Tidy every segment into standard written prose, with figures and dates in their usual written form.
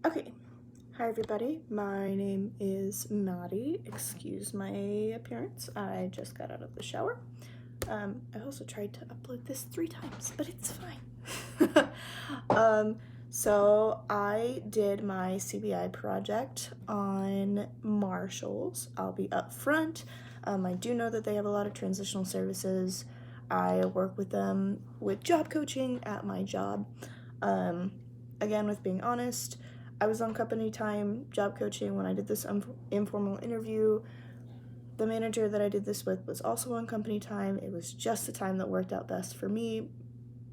Okay, hi everybody, my name is Maddie. Excuse my appearance, I just got out of the shower. I also tried to upload this 3 times, but it's fine. So I did my CBI project on Marshalls. I'll be upfront. I do know that they have a lot of transitional services. I work with them with job coaching at my job. Again, with being honest, I was on company time job coaching when I did this informal interview. The manager that I did this with was also on company time. It was just the time that worked out best for me.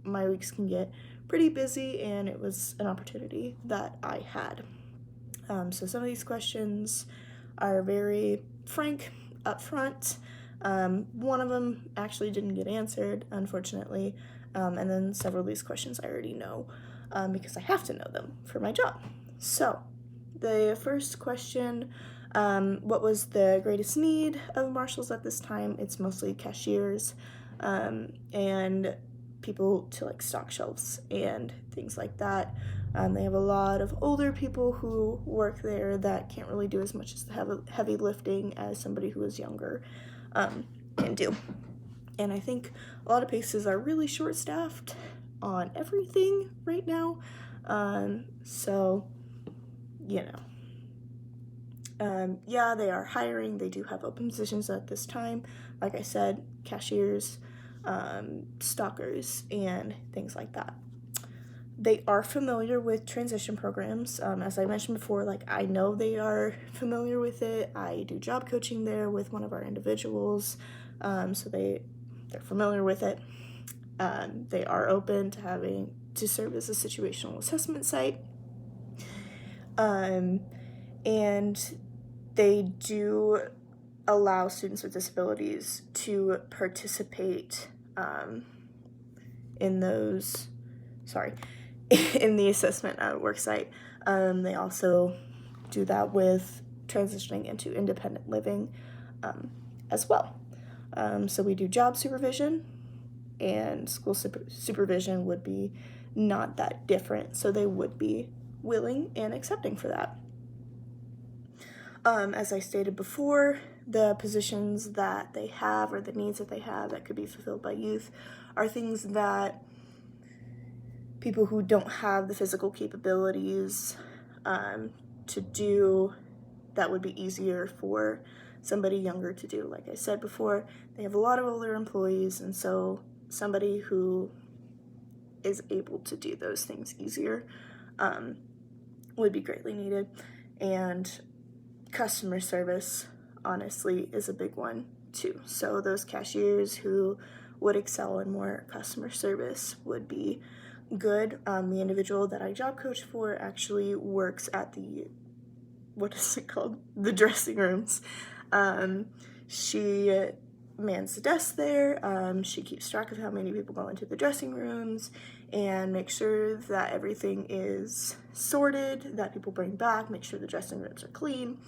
My weeks can get pretty busy, and it was an opportunity that I had. So some of these questions are very frank, upfront. One of them actually didn't get answered, unfortunately, and then several of these questions I already know because I have to know them for my job. So the first question, what was the greatest need of Marshalls at this time? It's mostly cashiers and people to like stock shelves and things like that. They have a lot of older people who work there that can't really do as much as the heavy lifting as somebody who is younger can do. And I think a lot of places are really short-staffed on everything right now. So, you know. Yeah, they are hiring. They do have open positions at this time. Like I said, cashiers, stockers, and things like that. They are familiar with transition programs. As I mentioned before, like I know they are familiar with it. I do job coaching there with one of our individuals, so they're familiar with it. They are open to having to serve as a situational assessment site. And they do allow students with disabilities to participate in the assessment at a work site. They also do that with transitioning into independent living as well. So we do job supervision, and school supervision would be not that different, so they would be willing and accepting for that. As I stated before, the positions that they have or the needs that they have that could be fulfilled by youth are things that people who don't have the physical capabilities to do, that would be easier for somebody younger to do. Like I said before, they have a lot of older employees, and so somebody who is able to do those things easier would be greatly needed. And customer service, honestly, is a big one too. So those cashiers who would excel in more customer service would be good. The individual that I job coach for actually works at the, what is it called? The dressing rooms. She mans the desk there. She keeps track of how many people go into the dressing rooms and make sure that everything is sorted, that people bring back, make sure the dressing rooms are clean,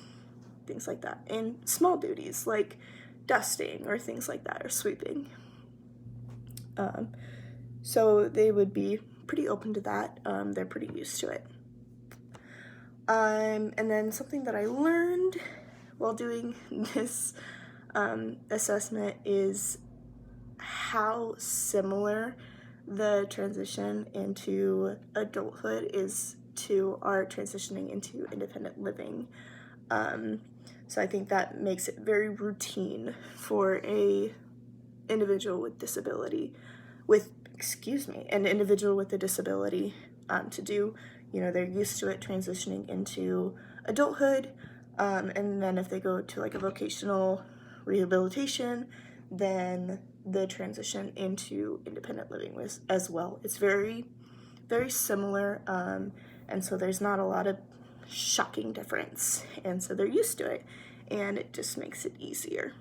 things like that. And small duties like dusting or things like that, or sweeping. So they would be pretty open to that. They're pretty used to it. And then something that I learned while doing this assessment is how similar the transition into adulthood is to our transitioning into independent living. So I think that makes it very routine for an individual with a disability to do. You know, they're used to it transitioning into adulthood, and then if they go to like a vocational rehabilitation, then the transition into independent living as well. It's very, very similar, and so there's not a lot of shocking difference, and so they're used to it, and it just makes it easier.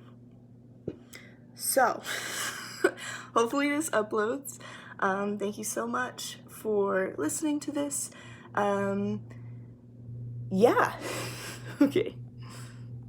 So hopefully this uploads. Thank you so much for listening to this. Yeah. Okay.